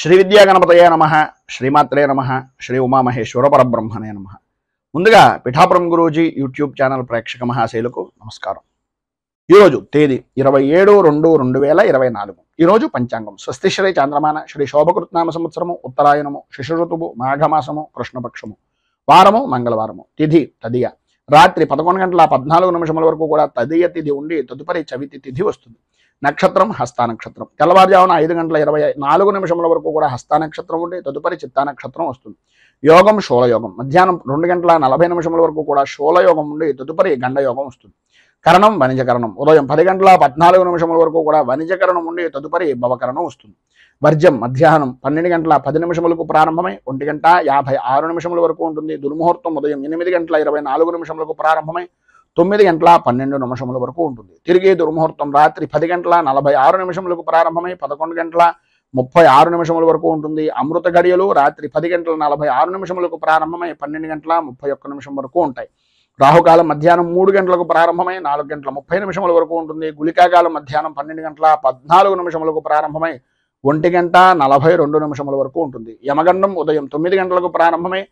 శ్రీ విద్యా గణపతయే నమః, శ్రీమాత్రే నమః, శ్రీ ఉమామహేశ్వర పరబ్రహ్మణే నమః. ముందుగా పిఠాపురం గురూజీ యూట్యూబ్ ఛానల్ ప్రేక్షక మహాశైలకు నమస్కారం. ఈరోజు తేదీ 27/2/2024. ఈరోజు పంచాంగం స్వస్తిశ్రీ చాంద్రమాన శ్రీ శోభకృత్నామ సంవత్సరము, ఉత్తరాయణము, శిశు ఋతువు, మాఘమాసము, కృష్ణపక్షము, వారము మంగళవారము, తిథి తదియ. రాత్రి 11:14 వరకు కూడా తదియ తిథి ఉండి తదుపరి చవితి తిథి వస్తుంది. నక్షత్రం హస్తా నక్షత్రం. తెల్లవారుజామున 5:24 వరకు కూడా హస్తా నక్షత్రం ఉండి తదుపరి చిత్తా నక్షత్రం వస్తుంది. యోగం శూలయోగం. మధ్యాహ్నం 2:40 వరకు కూడా శూలయోగం ఉండి తదుపరి గండయోగం వస్తుంది. కరణం వణిజకరణం. ఉదయం 10:14 వరకు కూడా వణిజకరణం ఉండి తదుపరి భవకరణం వస్తుంది. వర్జం మధ్యాహ్నం 12:10 ప్రారంభమై 1:56 వరకు ఉంటుంది. దుర్ముహూర్తం ఉదయం 8:24 ప్రారంభమై 9:12 వరకు ఉంటుంది. తిరిగి దుర్ముహూర్తం రాత్రి 10:46 ప్రారంభమై 11:36 వరకు ఉంటుంది. అమృత గడియలు రాత్రి 10:46 ప్రారంభమై 12:31 వరకు ఉంటాయి. రాహుకాలం మధ్యాహ్నం 3 గంటలకు ప్రారంభమై 4:30 వరకు ఉంటుంది. గుళికాకాలం మధ్యాహ్నం 12:14 ప్రారంభమై 1:42 వరకు ఉంటుంది. యమగండం ఉదయం 9 గంటలకు ప్రారంభమై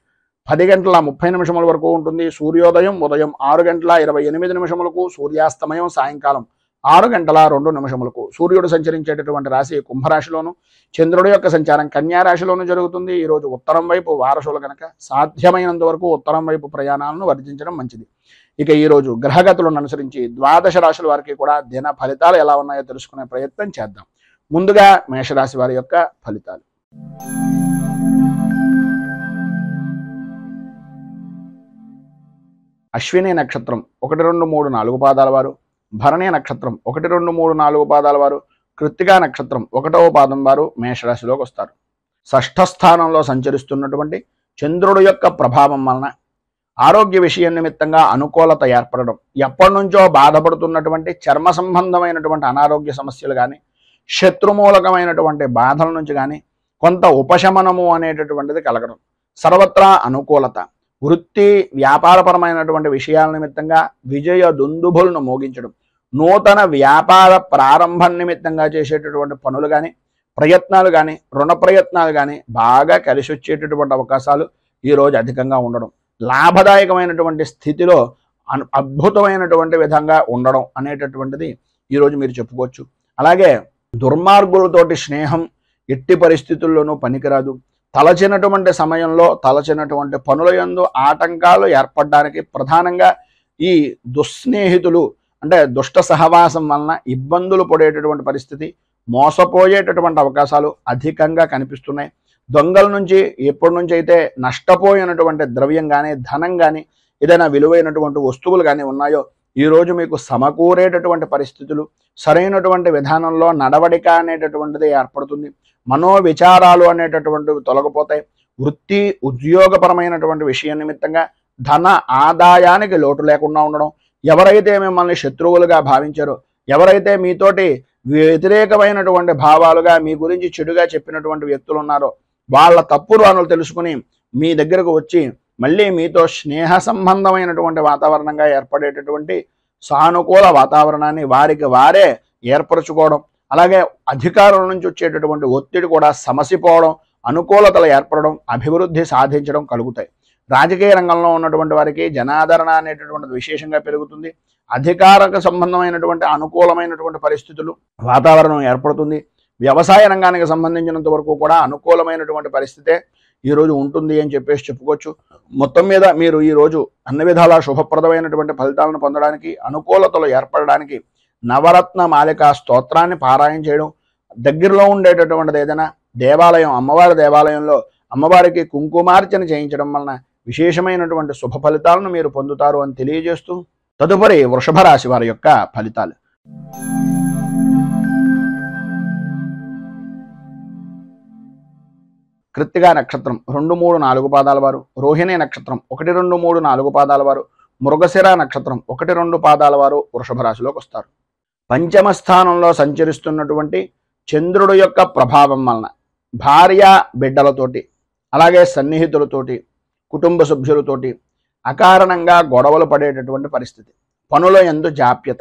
10:30 వరకు ఉంటుంది. సూర్యోదయం ఉదయం 6:28 సూర్యాస్తమయం సాయంకాలం 6:02 సూర్యుడు సంచరించేటటువంటి రాశి కుంభరాశిలోను, చంద్రుడి యొక్క సంచారం కన్యా రాశిలోను జరుగుతుంది. ఈరోజు ఉత్తరం వైపు వారసులు కనుక సాధ్యమైనంత వరకు ఉత్తరం వైపు ప్రయాణాలను వర్జించడం మంచిది. ఇక ఈరోజు గ్రహగతులను అనుసరించి ద్వాదశ రాశుల వారికి కూడా దిన ఫలితాలు ఎలా ఉన్నాయో తెలుసుకునే ప్రయత్నం చేద్దాం. ముందుగా మేషరాశి వారి యొక్క ఫలితాలు. అశ్విని నక్షత్రం 1, 2, 3, 4 పాదాల వారు, భరణి నక్షత్రం 1, 2, 3, 4 పాదాల వారు, కృత్తికా నక్షత్రం 1వ పాదం వారు మేషరాశిలోకి వస్తారు. షష్ఠ స్థానంలో సంచరిస్తున్నటువంటి చంద్రుడు యొక్క ప్రభావం వలన ఆరోగ్య విషయం నిమిత్తంగా అనుకూలత ఏర్పడడం, ఎప్పటి నుంచో బాధపడుతున్నటువంటి చర్మ సంబంధమైనటువంటి అనారోగ్య సమస్యలు కానీ, శత్రుమూలకమైనటువంటి బాధల నుంచి కానీ కొంత ఉపశమనము అనేటటువంటిది కలగడం, సర్వత్రా అనుకూలత, వృత్తి వ్యాపారపరమైనటువంటి విషయాల నిమిత్తంగా విజయ దుందుభులను మోగించడం, నూతన వ్యాపార ప్రారంభం నిమిత్తంగా చేసేటటువంటి పనులు కానీ, ప్రయత్నాలు కానీ, రుణ ప్రయత్నాలు కానీ బాగా కలిసి వచ్చేటటువంటి అవకాశాలు ఈరోజు అధికంగా ఉండడం, లాభదాయకమైనటువంటి స్థితిలో అద్భుతమైనటువంటి విధంగా ఉండడం అనేటటువంటిది ఈరోజు మీరు చెప్పుకోవచ్చు. అలాగే దుర్మార్గులతోటి స్నేహం ఎట్టి పరిస్థితుల్లోనూ పనికిరాదు. తలచినటువంటి సమయంలో తలచినటువంటి పనుల యందు ఆటంకాలు ఏర్పడడానికి ప్రధానంగా ఈ దుస్నేహితులు అంటే దుష్ట సహవాసం వలన ఇబ్బందులు పడేటటువంటి పరిస్థితి, మోసపోయేటటువంటి అవకాశాలు అధికంగా కనిపిస్తున్నాయి. దొంగల నుంచి ఎప్పటి నుంచి అయితే నష్టపోయినటువంటి ద్రవ్యం కానీ, ధనం కానీ, ఏదైనా విలువైనటువంటి వస్తువులు కానీ ఉన్నాయో ఈరోజు మీకు సమకూరేటటువంటి పరిస్థితులు, సరైనటువంటి విధానంలో నడవడిక అనేటటువంటిది ఏర్పడుతుంది. మనోవిచారాలు అనేటటువంటివి తొలగిపోతాయి. వృత్తి ఉద్యోగపరమైనటువంటి విషయం నిమిత్తంగా ధన ఆదాయానికి లోటు లేకుండా ఉండడం, ఎవరైతే మిమ్మల్ని శత్రువులుగా భావించారో, ఎవరైతే మీతోటి వ్యతిరేకమైనటువంటి భావాలుగా మీ గురించి చెడుగా చెప్పినటువంటి వ్యక్తులు ఉన్నారో వాళ్ళ తప్పులు వాళ్ళు తెలుసుకుని మీ దగ్గరకు వచ్చి మళ్ళీ మీతో స్నేహ సంబంధమైనటువంటి వాతావరణంగా ఏర్పడేటటువంటి సానుకూల వాతావరణాన్ని వారికి వారే ఏర్పరచుకోవడం, అలాగే అధికారుల నుంచి వచ్చేటటువంటి ఒత్తిడి కూడా సమసిపోవడం, అనుకూలతలు ఏర్పడడం, అభివృద్ధి సాధించడం కలుగుతాయి. రాజకీయ రంగంలో ఉన్నటువంటి వారికి జనాదరణ అనేటటువంటిది విశేషంగా పెరుగుతుంది. అధికారకు సంబంధమైనటువంటి అనుకూలమైనటువంటి పరిస్థితులు వాతావరణం ఏర్పడుతుంది. వ్యవసాయ రంగానికి సంబంధించినంత వరకు కూడా అనుకూలమైనటువంటి పరిస్థితే ఈరోజు ఉంటుంది అని చెప్పేసి చెప్పుకోవచ్చు. మొత్తం మీద మీరు ఈరోజు అన్ని విధాలా శుభప్రదమైనటువంటి ఫలితాలను పొందడానికి, అనుకూలతలు ఏర్పడడానికి నవరత్న మాలిక స్తోత్రాన్ని పారాయణ చేయడం, దగ్గరలో ఉండేటటువంటిది ఏదైనా దేవాలయం, అమ్మవారి దేవాలయంలో అమ్మవారికి కుంకుమార్చన చేయించడం వలన విశేషమైనటువంటి శుభ ఫలితాలను మీరు పొందుతారు అని తెలియజేస్తూ తదుపరి వృషభ రాశి వారి యొక్క ఫలితాలు. కృత్తికా నక్షత్రం 2, 3, 4 పాదాల వారు, రోహిణి నక్షత్రం 1, 2, 3, 4 పాదాల వారు, మృగశిర నక్షత్రం 1, 2 పాదాల వారు వృషభ రాశిలోకి వస్తారు. పంచమ స్థానంలో సంచరిస్తున్నటువంటి చంద్రుడు యొక్క ప్రభావం వలన భార్య బిడ్డలతోటి, అలాగే సన్నిహితులతోటి, కుటుంబ సభ్యులతోటి అకారణంగా గొడవలు పడేటటువంటి పరిస్థితి, పనుల యందు జాప్యత,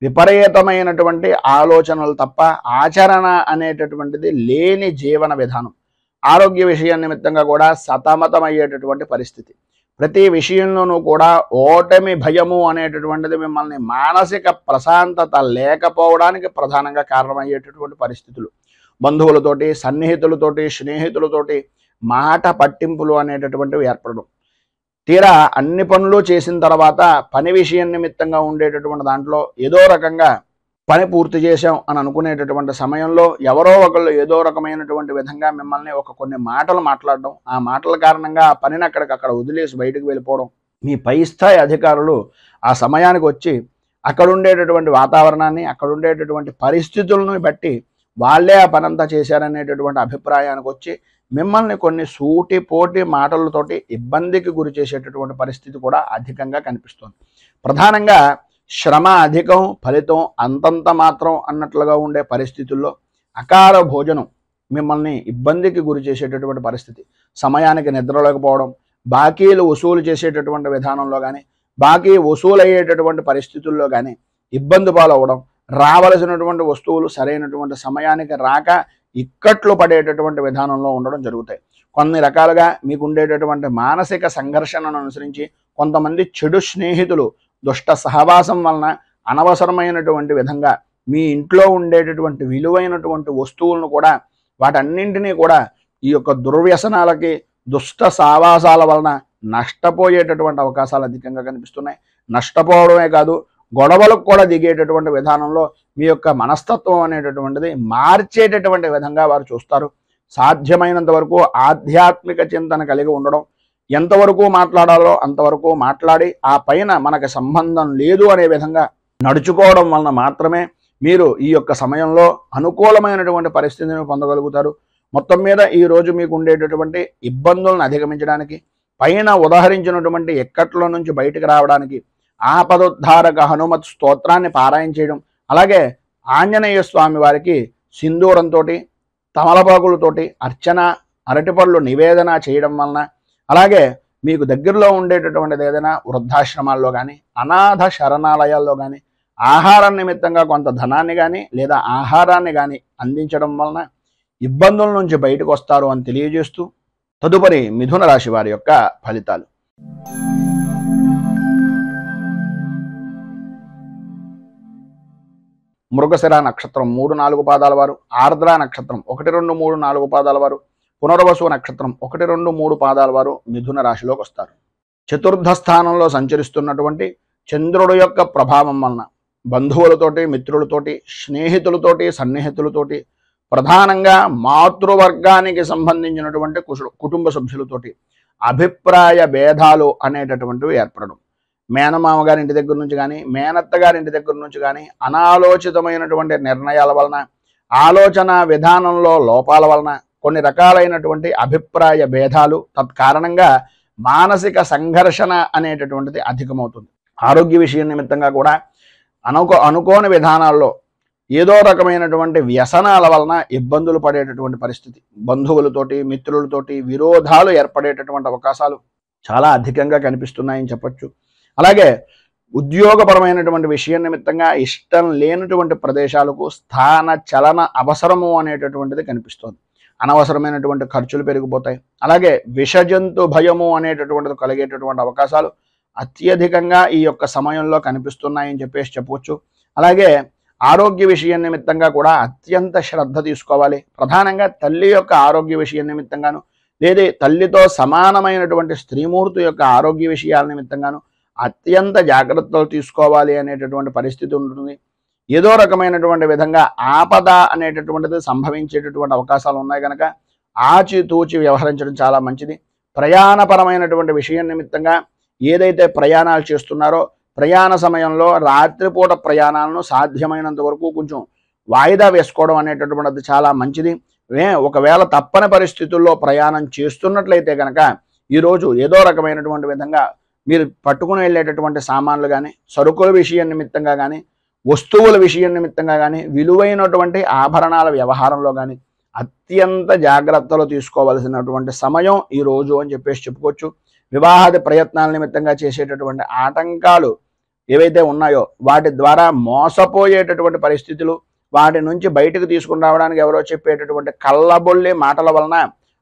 విపరీతమైనటువంటి ఆలోచనలు తప్ప ఆచరణ అనేటటువంటిది లేని జీవన విధానం. ఆరోగ్య విషయం నిమిత్తంగా కూడా సతమతమయ్యేటటువంటి పరిస్థితి. ప్రతి విషయంలోనూ కూడా ఓటమి భయము అనేటటువంటిది మిమ్మల్ని మానసిక ప్రశాంతత లేకపోవడానికి ప్రధానంగా కారణమయ్యేటటువంటి పరిస్థితులు. బంధువులతోటి, సన్నిహితులతోటి, స్నేహితులతోటి మాట పట్టింపులు అనేటటువంటివి ఏర్పడడం. తీరా అన్ని పనులు చేసిన తర్వాత పని విషయం నిమిత్తంగా ఉండేటటువంటి దాంట్లో ఏదో రకంగా పని పూర్తి చేశాం అని అనుకునేటటువంటి సమయంలో ఎవరో ఒకళ్ళు ఏదో రకమైనటువంటి విధంగా మిమ్మల్ని కొన్ని మాటలు మాట్లాడడం, ఆ మాటల కారణంగా ఆ పనిని అక్కడికక్కడ వదిలేసి బయటకు వెళ్ళిపోవడం. మీ పై స్థాయి అధికారులు ఆ సమయానికి వచ్చి అక్కడ ఉండేటటువంటి వాతావరణాన్ని, అక్కడ ఉండేటటువంటి పరిస్థితులను బట్టి వాళ్ళే ఆ పనంతా చేశారనేటటువంటి అభిప్రాయానికి వచ్చి మిమ్మల్ని కొన్ని సూటిపోటి మాటలతోటి ఇబ్బందికి గురి చేసేటటువంటి పరిస్థితి కూడా అధికంగా కనిపిస్తుంది. ప్రధానంగా శ్రమ అధికం, ఫలితం అంతంత మాత్రం అన్నట్లుగా ఉండే పరిస్థితుల్లో అకాల భోజనం మిమ్మల్ని ఇబ్బందికి గురి చేసేటటువంటి పరిస్థితి. సమయానికి నిద్రలేకపోవడం, బాకీలు వసూలు చేసేటటువంటి విధానంలో కానీ, బాకీ వసూలు అయ్యేటటువంటి పరిస్థితుల్లో కానీ ఇబ్బంది పాలవడం, రావలసినటువంటి వస్తువులు సరైనటువంటి సమయానికి రాక ఇక్కట్లు పడేటటువంటి విధానంలో ఉండడం జరుగుతాయి. కొన్ని రకాలుగా మీకు ఉండేటటువంటి మానసిక సంఘర్షణను అనుసరించి కొంతమంది చెడు స్నేహితులు దుష్ట సహవాసం వలన అనవసరమైనటువంటి విధంగా మీ ఇంట్లో ఉండేటటువంటి విలువైనటువంటి వస్తువులను కూడా వాటన్నింటినీ కూడా ఈ యొక్క దుర్వ్యసనాలకి, దుష్ట సావాసాల వలన నష్టపోయేటటువంటి అవకాశాలు అధికంగా కనిపిస్తున్నాయి. నష్టపోవడమే కాదు, గొడవలకు కూడా దిగేటటువంటి విధానంలో మీ యొక్క మనస్తత్వం అనేటటువంటిది మార్చేటటువంటి విధంగా వారు చూస్తారు. సాధ్యమైనంత వరకు ఆధ్యాత్మిక చింతన కలిగి ఉండడం, ఎంతవరకు మాట్లాడాలో అంతవరకు మాట్లాడి ఆ పైన మనకు సంబంధం లేదు అనే విధంగా నడుచుకోవడం వలన మాత్రమే మీరు ఈ యొక్క సమయంలో అనుకూలమైనటువంటి పరిస్థితిని పొందగలుగుతారు. మొత్తం మీద ఈరోజు మీకు ఉండేటటువంటి ఇబ్బందులను అధిగమించడానికి, పైన ఉదాహరించినటువంటి ఎక్కట్ల నుంచి బయటకు రావడానికి ఆపదోద్ధారక హనుమత్ స్తోత్రాన్ని పారాయణ చేయడం, అలాగే ఆంజనేయ స్వామి వారికి సింధూరంతో, తమలపాకులతోటి అర్చన, అరటిపళ్ళు నివేదన చేయడం వలన, అలాగే మీకు దగ్గరలో ఉండేటటువంటిది ఏదైనా వృద్ధాశ్రమాల్లో కానీ, అనాథ శరణాలయాల్లో కానీ ఆహారం నిమిత్తంగా కొంత ధనాన్ని కానీ లేదా ఆహారాన్ని కానీ అందించడం వలన ఇబ్బందుల నుంచి బయటకు వస్తారు అని తెలియజేస్తూ తదుపరి మిథున రాశి వారి యొక్క ఫలితాలు. మృగశిర నక్షత్రం 3-4 పాదాల వారు, ఆర్ద్ర నక్షత్రం 1, 2, 3, 4 పాదాల వారు, పునర్వసు నక్షత్రం 1, 2, 3 పాదాల వారు మిథున రాశిలోకి వస్తారు. చతుర్థ స్థానంలో సంచరిస్తున్నటువంటి చంద్రుడు యొక్క ప్రభావం వలన బంధువులతోటి, మిత్రులతోటి, స్నేహితులతోటి, సన్నిహితులతోటి, ప్రధానంగా మాతృవర్గానికి సంబంధించినటువంటి కుటుంబ సభ్యులతోటి అభిప్రాయ భేదాలు అనేటటువంటివి ఏర్పడడం. మేనమామ గారి ఇంటి దగ్గర నుంచి కానీ, మేనత్త గారి ఇంటి దగ్గర నుంచి కానీ అనాలోచితమైనటువంటి నిర్ణయాల వలన, ఆలోచన విధానంలో లోపాల వలన కొన్ని రకాలైనటువంటి అభిప్రాయ భేదాలు, తత్కారణంగా మానసిక సంఘర్షణ అనేటటువంటిది అధికమవుతుంది. ఆరోగ్య విషయం నిమిత్తంగా కూడా అనుకోని విధానాల్లో ఏదో రకమైనటువంటి వ్యసనాల వలన ఇబ్బందులు పడేటటువంటి పరిస్థితి, బంధువులతోటి, మిత్రులతోటి విరోధాలు ఏర్పడేటటువంటి అవకాశాలు చాలా అధికంగా కనిపిస్తున్నాయని చెప్పచ్చు. అలాగే ఉద్యోగపరమైనటువంటి విషయం నిమిత్తంగా ఇష్టం లేనటువంటి ప్రదేశాలకు స్థాన చలన అవసరము అనేటటువంటిది కనిపిస్తుంది. అనవసరమైనటువంటి ఖర్చులు పెరిగిపోతాయి. అలాగే విషజంతు భయము అనేటటువంటిది కలిగేటటువంటి అవకాశాలు అత్యధికంగా ఈ యొక్క సమయంలో కనిపిస్తున్నాయని చెప్పవచ్చు. అలాగే ఆరోగ్య విషయం నిమిత్తంగా కూడా అత్యంత శ్రద్ధ తీసుకోవాలి. ప్రధానంగా తల్లి యొక్క ఆరోగ్య విషయం నిమిత్తంగాను, లేదా తల్లితో సమానమైనటువంటి స్త్రీమూర్తి యొక్క ఆరోగ్య విషయాల నిమిత్తంగాను అత్యంత జాగ్రత్తలు తీసుకోవాలి అనేటటువంటి పరిస్థితి ఉంటుంది. ఏదో రకమైనటువంటి విధంగా ఆపద అనేటటువంటిది సంభవించేటటువంటి అవకాశాలు ఉన్నాయి కనుక ఆచితూచి వ్యవహరించడం చాలా మంచిది. ప్రయాణపరమైనటువంటి విషయం నిమిత్తంగా ఏదైతే ప్రయాణాలు చేస్తున్నారో ప్రయాణ సమయంలో రాత్రిపూట ప్రయాణాలను సాధ్యమైనంత వరకు కొంచెం వాయిదా వేసుకోవడం అనేటటువంటిది చాలా మంచిది. ఒకవేళ తప్పని పరిస్థితుల్లో ప్రయాణం చేస్తున్నట్లయితే కనుక ఈరోజు ఏదో రకమైనటువంటి విధంగా మీరు పట్టుకుని వెళ్ళేటటువంటి సామాన్లు కానీ, సరుకుల విషయం నిమిత్తంగా కానీ, వస్తువుల విషయం నిమిత్తంగా కానీ, విలువైనటువంటి ఆభరణాల వ్యవహారంలో కానీ అత్యంత జాగ్రత్తలు తీసుకోవాల్సినటువంటి సమయం ఈరోజు అని చెప్పుకోవచ్చు. వివాహాది ప్రయత్నాల నిమిత్తంగా చేసేటటువంటి ఆటంకాలు ఏవైతే ఉన్నాయో వాటి ద్వారా మోసపోయేటటువంటి పరిస్థితులు, వాటి నుంచి బయటకు తీసుకుని రావడానికి ఎవరో చెప్పేటటువంటి కళ్ళబొల్లి మాటల వలన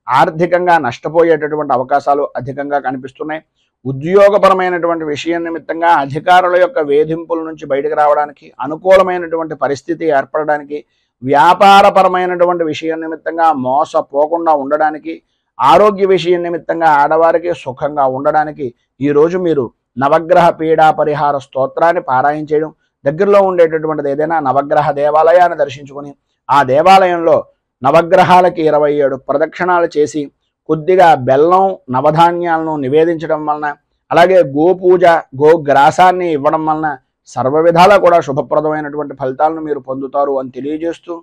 ఆర్థికంగా నష్టపోయేటటువంటి అవకాశాలు అధికంగా కనిపిస్తున్నాయి. ఉద్యోగపరమైనటువంటి విషయం నిమిత్తంగా అధికారుల యొక్క వేధింపుల నుంచి బయటకు రావడానికి, అనుకూలమైనటువంటి పరిస్థితి ఏర్పడడానికి, వ్యాపారపరమైనటువంటి విషయం నిమిత్తంగా మోసపోకుండా ఉండడానికి, ఆరోగ్య విషయం నిమిత్తంగా ఆడవారికి సుఖంగా ఉండడానికి ఈరోజు మీరు నవగ్రహ పీడా పరిహార స్తోత్రాన్ని పారాయణ చేయడం, దగ్గరలో ఉండేటటువంటిది ఏదైనా నవగ్రహ దేవాలయాన్ని దర్శించుకొని ఆ దేవాలయంలో నవగ్రహాలకి 27 ప్రదక్షిణాలు చేసి కొద్దిగా బెల్లం నవధాన్యాలను నివేదించడం వలన, అలాగే గోపూజ గోగ్రాసాన్ని ఇవ్వడం వలన సర్వ విధాలా కూడా శుభప్రదమైనటువంటి ఫలితాలను మీరు పొందుతారు అని తెలియజేస్తూ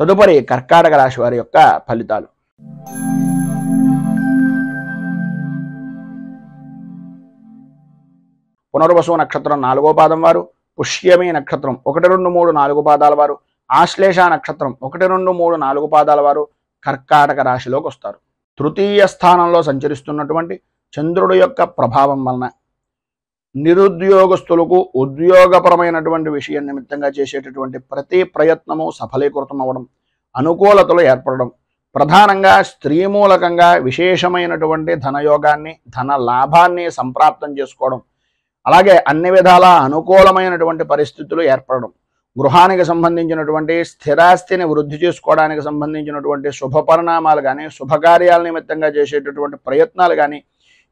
తదుపరి కర్కాటక రాశి వారి యొక్క ఫలితాలు. పునర్వసు నక్షత్రం 4వ పాదం వారు, పుష్యమి నక్షత్రం 1, 2, 3, 4 పాదాల వారు, ఆశ్లేష నక్షత్రం 1, 2, 3, 4 పాదాల వారు కర్కాటక రాశిలోకి వస్తారు. తృతీయ స్థానంలో సంచరిస్తున్నటువంటి చంద్రుడి యొక్క ప్రభావం వలన నిరుద్యోగస్తులకు ఉద్యోగపరమైనటువంటి విషయం నిమిత్తంగా చేసేటటువంటి ప్రతి ప్రయత్నము సఫలీకృతం అవ్వడం, అనుకూలతలు ఏర్పడడం, ప్రధానంగా స్త్రీ మూలకంగా విశేషమైనటువంటి ధనయోగాన్ని, ధన లాభాన్ని సంప్రాప్తం చేసుకోవడం, అలాగే అన్ని విధాల అనుకూలమైనటువంటి పరిస్థితులు ఏర్పడడం, గృహానికి సంబంధించినటువంటి స్థిరాస్తిని వృద్ధి చేసుకోవడానికి సంబంధించినటువంటి శుభ పరిణామాలు కానీ, శుభకార్యాల నిమిత్తంగా చేసేటటువంటి ప్రయత్నాలు కానీ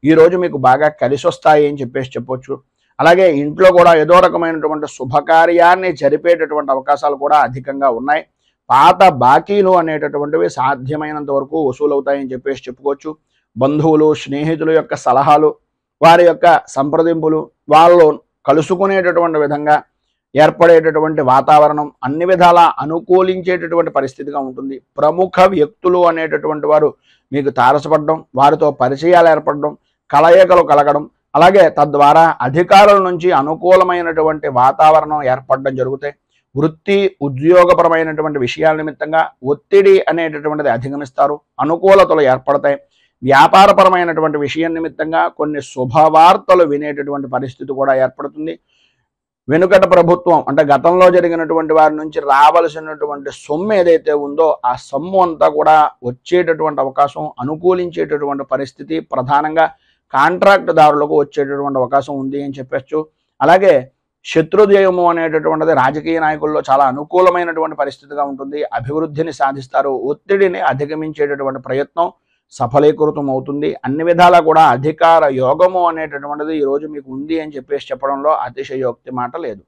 ఈరోజు మీకు బాగా కలిసి వస్తాయి అని చెప్పొచ్చు. అలాగే ఇంట్లో కూడా ఏదో రకమైనటువంటి శుభకార్యాన్ని జరిపేటటువంటి అవకాశాలు కూడా అధికంగా ఉన్నాయి. పాత బాకీలు అనేటటువంటివి సాధ్యమైనంత వరకు వసూలవుతాయని చెప్పుకోవచ్చు. బంధువులు, స్నేహితుల యొక్క సలహాలు, వారి యొక్క సంప్రదింపులు, వాళ్ళు కలుసుకునేటటువంటి విధంగా ఏర్పడేటటువంటి వాతావరణం అన్ని విధాలా అనుకూలించేటటువంటి పరిస్థితిగా ఉంటుంది. ప్రముఖ వ్యక్తులు అనేటటువంటి వారు మీకు తారసపడడం, వారితో పరిచయాలు ఏర్పడడం, కలయికలు కలగడం, అలాగే తద్వారా అధికారుల నుంచి అనుకూలమైనటువంటి వాతావరణం ఏర్పడడం జరుగుతాయి. వృత్తి ఉద్యోగపరమైనటువంటి విషయాల నిమిత్తంగా ఒత్తిడి అనేటటువంటిది అధిగమిస్తారు, అనుకూలతలు ఏర్పడతాయి. వ్యాపారపరమైనటువంటి విషయం నిమిత్తంగా కొన్ని శుభవార్తలు వినేటటువంటి పరిస్థితి కూడా ఏర్పడుతుంది. వెనుకట ప్రభుత్వం అంటే గతంలో జరిగినటువంటి వారి నుంచి రావలసినటువంటి సొమ్ము ఏదైతే ఉందో ఆ సొమ్ము అంతా కూడా వచ్చేటటువంటి అవకాశం, అనుకూలించేటటువంటి పరిస్థితి ప్రధానంగా కాంట్రాక్ట్ దారులకు వచ్చేటటువంటి అవకాశం ఉంది అని చెప్పచ్చు. అలాగే శత్రుజయము అనేటటువంటిది రాజకీయ నాయకుల్లో చాలా అనుకూలమైనటువంటి పరిస్థితిగా ఉంటుంది. అభివృద్ధిని సాధిస్తారు, ఒత్తిడిని అధిగమించేటటువంటి ప్రయత్నం సఫలీకృతం అవుతుంది. అన్ని విధాలా కూడా అధికార యోగము అనేటటువంటిది ఈరోజు మీకు ఉంది అని చెప్పడంలో అతిశయోక్తి మాట లేదు.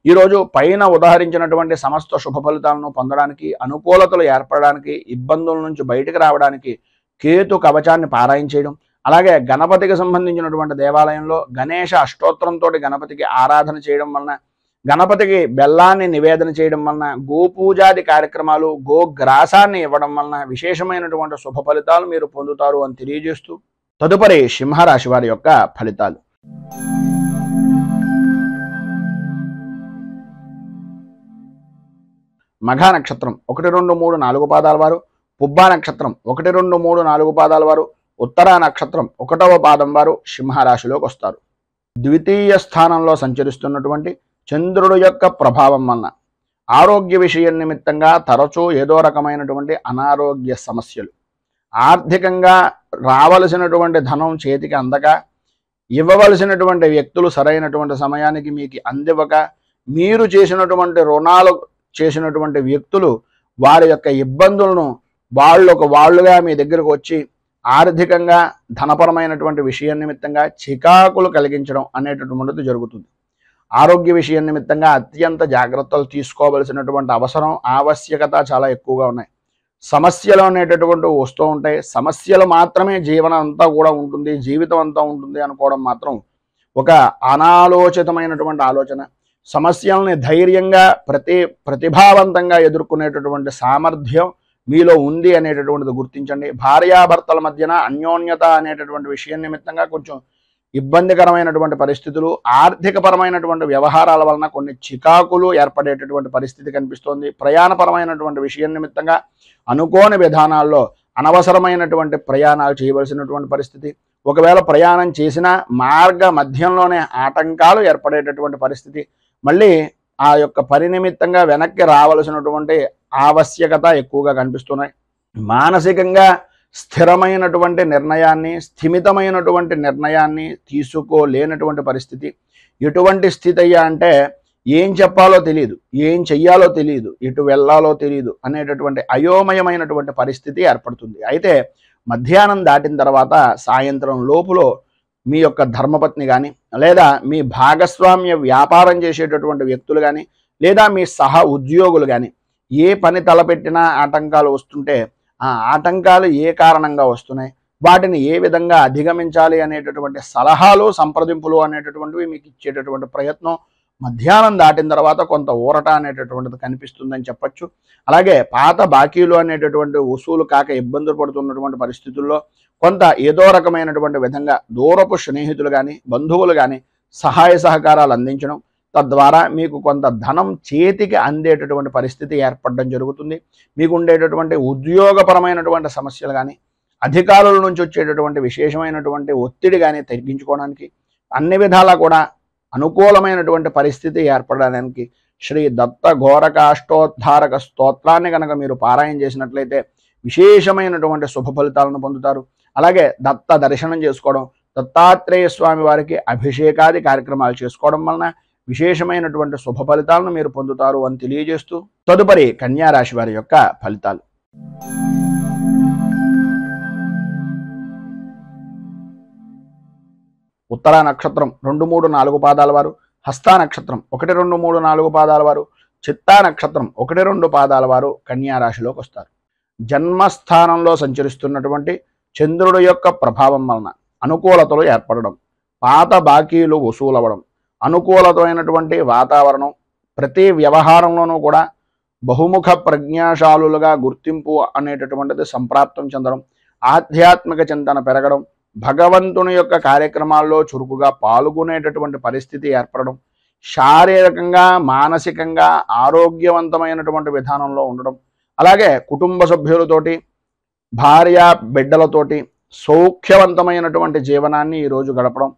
ఈరోజు పైన ఉదాహరించినటువంటి సమస్త శుభ ఫలితాలను పొందడానికి, అనుకూలతలు ఏర్పడడానికి, ఇబ్బందుల నుంచి బయటకు రావడానికి కేతు కవచాన్ని పారాయణ చేయడం, అలాగే గణపతికి సంబంధించినటువంటి దేవాలయంలో గణేష అష్టోత్తరంతో గణపతికి ఆరాధన చేయడం వలన, గణపతికి బెల్లాన్ని నివేదన చేయడం వలన, గోపూజాది కార్యక్రమాలు, గోగ్రాసాన్ని ఇవ్వడం వలన విశేషమైనటువంటి శుభ ఫలితాలు మీరు పొందుతారు అని తెలియజేస్తూ తదుపరి సింహరాశి వారి యొక్క ఫలితాలు. మఘ నక్షత్రం 1, 2, 3, 4 పాదాల వారు, పుబ్బా నక్షత్రం 1, 2, 3, 4 పాదాల వారు, ఉత్తర నక్షత్రం 1వ పాదం వారు సింహరాశిలోకి వస్తారు. ద్వితీయ స్థానంలో సంచరిస్తున్నటువంటి చంద్రుడు యొక్క ప్రభావం వలన ఆరోగ్య విషయం నిమిత్తంగా తరచూ ఏదో రకమైనటువంటి అనారోగ్య సమస్యలు, ఆర్థికంగా రావలసినటువంటి ధనం చేతికి అందక, ఇవ్వవలసినటువంటి వ్యక్తులు సరైనటువంటి సమయానికి మీకు అందివ్వక, మీరు చేసినటువంటి రుణాలు చేసినటువంటి వ్యక్తులు వారి యొక్క ఇబ్బందులను వాళ్ళుగా మీ దగ్గరకు వచ్చి ఆర్థికంగా ధనపరమైనటువంటి విషయం నిమిత్తంగా చికాకులు కలిగించడం అనేటటువంటిది జరుగుతుంది. ఆరోగ్య విషయం నిమిత్తంగా అత్యంత జాగ్రత్తలు తీసుకోవలసినటువంటి అవసరం, ఆవశ్యకత చాలా ఎక్కువగా ఉన్నాయి. సమస్యలు అనేటటువంటివి వస్తూ ఉంటాయి. సమస్యలు మాత్రమే జీవనం అంతా కూడా ఉంటుంది, జీవితం అంతా ఉంటుంది అనుకోవడం మాత్రం ఒక అనాలోచితమైనటువంటి ఆలోచన. సమస్యల్ని ధైర్యంగా ప్రతిభావంతంగా ఎదుర్కొనేటటువంటి సామర్థ్యం మీలో ఉంది అనేటటువంటిది గుర్తించండి. భార్యాభర్తల మధ్యన అన్యోన్యత అనేటటువంటి విషయం నిమిత్తంగా కొంచెం ఇబ్బందికరమైనటువంటి పరిస్థితులు, ఆర్థికపరమైనటువంటి వ్యవహారాల వలన కొన్ని చికాకులు ఏర్పడేటటువంటి పరిస్థితి కనిపిస్తోంది. ప్రయాణపరమైనటువంటి విషయం నిమిత్తంగా అనుకోని విధానాల్లో అనవసరమైనటువంటి ప్రయాణాలు చేయవలసినటువంటి పరిస్థితి, ఒకవేళ ప్రయాణం చేసినా మార్గ మధ్యంలోనే ఆటంకాలు ఏర్పడేటటువంటి పరిస్థితి, మళ్ళీ ఆ యొక్క పరినిమిత్తంగా వెనక్కి రావలసినటువంటి ఆవశ్యకత ఎక్కువగా కనిపిస్తున్నాయి. మానసికంగా స్థిరమైనటువంటి నిర్ణయాన్ని, స్థిమితమైనటువంటి నిర్ణయాన్ని తీసుకోలేనటువంటి పరిస్థితి. ఎటువంటి స్థితి అయ్యా అంటే ఏం చెప్పాలో తెలియదు, ఏం చెయ్యాలో తెలియదు, ఎటు వెళ్ళాలో తెలియదు అనేటటువంటి అయోమయమైనటువంటి పరిస్థితి ఏర్పడుతుంది. అయితే మధ్యాహ్నం దాటిన తర్వాత సాయంత్రం లోపులో మీ యొక్క ధర్మపత్ని కానీ, లేదా మీ భాగస్వామ్య వ్యాపారం చేసేటటువంటి వ్యక్తులు కానీ, లేదా మీ సహ ఉద్యోగులు కానీ ఏ పని తలపెట్టినా ఆటంకాలు వస్తుంటే ఆ ఆటంకాలు ఏ కారణంగా వస్తున్నాయి, వాటిని ఏ విధంగా అధిగమించాలి అనేటటువంటి సలహాలు, సంప్రదింపులు అనేటటువంటివి మీకు ఇచ్చేటటువంటి ప్రయత్నం మధ్యాహ్నం దాటిన తర్వాత కొంత ఊరట అనేటటువంటిది కనిపిస్తుందని చెప్పచ్చు. అలాగే పాత బాకీలు అనేటటువంటి వసూలు కాక ఇబ్బందులు పడుతున్నటువంటి పరిస్థితుల్లో కొంత ఏదో రకమైనటువంటి విధంగా దూరపు స్నేహితులు కానీ, బంధువులు కానీ సహాయ సహకారాలు అందించడం, తద్వారా మీకు కొంత ధనం చేతికి అందేటటువంటి పరిస్థితి ఏర్పడడం జరుగుతుంది. మీకు ఉండేటటువంటి ఉద్యోగపరమైనటువంటి సమస్యలు కానీ, అధికారుల నుంచి వచ్చేటటువంటి విశేషమైనటువంటి ఒత్తిడి కానీ తగ్గించుకోవడానికి అన్ని విధాలా కూడా అనుకూలమైనటువంటి పరిస్థితి ఏర్పడడానికి శ్రీ దత్త ఘోరకాష్టోద్ధారక స్తోత్రాన్ని కనుక మీరు పారాయణ చేసినట్లయితే విశేషమైనటువంటి శుభ ఫలితాలను పొందుతారు. అలాగే దత్త దర్శనం చేసుకోవడం, దత్తాత్రేయ స్వామి వారికి అభిషేకాది కార్యక్రమాలు చేసుకోవడం వలన విశేషమైనటువంటి శుభ ఫలితాలను మీరు పొందుతారు అని తెలియజేస్తూ తదుపరి కన్యా రాశి వారి యొక్క ఫలితాలు. ఉత్తరా నక్షత్రం 2, 3, 4 పాదాల వారు, హస్తా నక్షత్రం 1, 2, 3, 4 పాదాల వారు, చిత్తా నక్షత్రం 1, 2 పాదాల వారు కన్యా రాశిలోకి వస్తారు. జన్మస్థానంలో సంచరిస్తున్నటువంటి చంద్రుడి యొక్క ప్రభావం వలన అనుకూలతలు ఏర్పడడం, పాత బాకీలు వసూలవ్వడం, అనుకూలతమైనటువంటి వాతావరణం, ప్రతి వ్యవహారంలోనూ కూడా బహుముఖ ప్రజ్ఞాశాలులుగా గుర్తింపు అనేటటువంటిది సంప్రాప్తం చెందడం, ఆధ్యాత్మిక చింతన పెరగడం, భగవంతుని యొక్క కార్యక్రమాల్లో చురుకుగా పాల్గొనేటటువంటి పరిస్థితి ఏర్పడడం, శారీరకంగా మానసికంగా ఆరోగ్యవంతమైనటువంటి విధానంలో ఉండడం, అలాగే కుటుంబ సభ్యులతోటి భార్య బిడ్డలతోటి సౌఖ్యవంతమైనటువంటి జీవనాన్ని ఈరోజు గడపడం,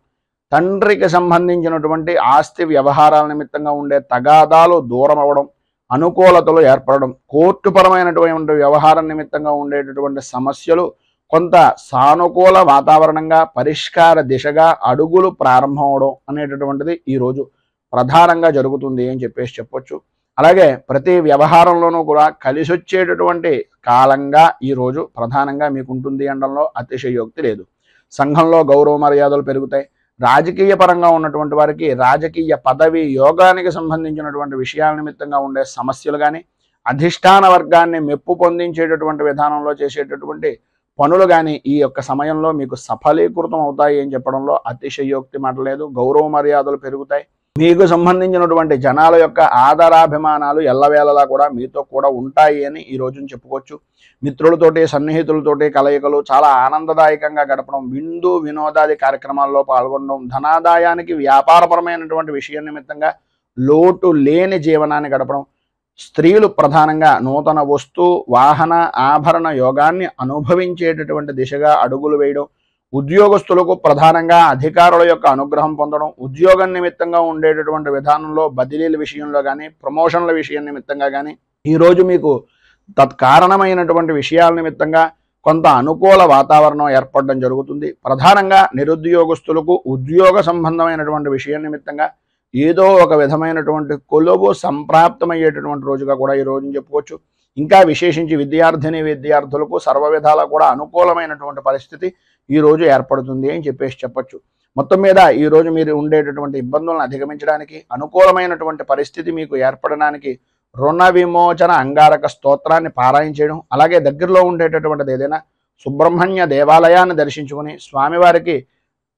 తండ్రికి సంబంధించినటువంటి ఆస్తి వ్యవహారాల నిమిత్తంగా ఉండే తగాదాలు దూరం అవ్వడం, అనుకూలతలు ఏర్పడడం, కోర్టుపరమైనటువంటి వ్యవహారం నిమిత్తంగా ఉండేటటువంటి సమస్యలు కొంత సానుకూల వాతావరణంగా పరిష్కార దిశగా అడుగులు ప్రారంభం అవడం అనేటటువంటిది ఈరోజు ప్రధానంగా జరుగుతుంది అని చెప్పొచ్చు. అలాగే ప్రతి వ్యవహారంలోనూ కూడా కలిసి వచ్చేటటువంటి కాలంగా ఈరోజు ప్రధానంగా మీకు ఉంటుంది అనడంలో అతిశయోక్తి లేదు. సంఘంలో గౌరవ మర్యాదలు పెరుగుతాయి. రాజకీయ పరంగా ఉన్నటువంటి వారికి రాజకీయ పదవి యోగానికి సంబంధించినటువంటి విషయాల నిమిత్తంగా ఉండే సమస్యలు కానీ, అధిష్టాన వర్గాన్ని మెప్పు పొందించేటటువంటి విధానంలో చేసేటటువంటి పనులు కానీ ఈ యొక్క సమయంలో మీకు సఫలీకృతం అవుతాయి అని చెప్పడంలో అతిశయోక్తి మాట లేదు. గౌరవ మర్యాదలు పెరుగుతాయి. మీకు సంబంధించినటువంటి జనాల యొక్క ఆదరాభిమానాలు ఎల్లవేళలా కూడా మీతో కూడా ఉంటాయి అని ఈ రోజున చెప్పుకోవచ్చు. మిత్రులతోటి, సన్నిహితులతోటి కలయికలు చాలా ఆనందదాయకంగా గడపడం, విందు వినోదాది కార్యక్రమాల్లో పాల్గొనడం, ధనాదాయానికి వ్యాపారపరమైనటువంటి విషయం నిమిత్తంగా లోటు లేని జీవనాన్ని గడపడం, స్త్రీలు ప్రధానంగా నూతన వస్తు వాహన ఆభరణ యోగాన్ని అనుభవించేటటువంటి దిశగా అడుగులు వేయడం, ఉద్యోగస్తులకు ప్రధానంగా అధికారుల యొక్క అనుగ్రహం పొందడం, ఉద్యోగం నిమిత్తంగా ఉండేటటువంటి విధానంలో బదిలీల విషయంలో కానీ, ప్రమోషన్ల విషయం నిమిత్తంగా కానీ ఈరోజు మీకు తత్కారణమైనటువంటి విషయాల నిమిత్తంగా కొంత అనుకూల వాతావరణం ఏర్పడడం జరుగుతుంది. ప్రధానంగా నిరుద్యోగస్తులకు ఉద్యోగ సంబంధమైనటువంటి విషయం నిమిత్తంగా ఏదో ఒక విధమైనటువంటి కొలువు సంప్రాప్తమయ్యేటటువంటి రోజుగా కూడా ఈ రోజుని చెప్పుకోవచ్చు. ఇంకా విశేషించి విద్యార్థులకు సర్వ విధాలా కూడా అనుకూలమైనటువంటి పరిస్థితి ఈ రోజు ఏర్పడుతుంది అని చెప్పొచ్చు. మొత్తం మీద ఈ రోజు మీరు ఉండేటటువంటి ఇబ్బందులను అధిగమించడానికి, అనుకూలమైనటువంటి పరిస్థితి మీకు ఏర్పడడానికి రుణ విమోచన అంగారక స్తోత్రాన్ని పారాయణ చేయడం, అలాగే దగ్గరలో ఉండేటటువంటిది ఏదైనా సుబ్రహ్మణ్య దేవాలయాన్ని దర్శించుకుని స్వామివారికి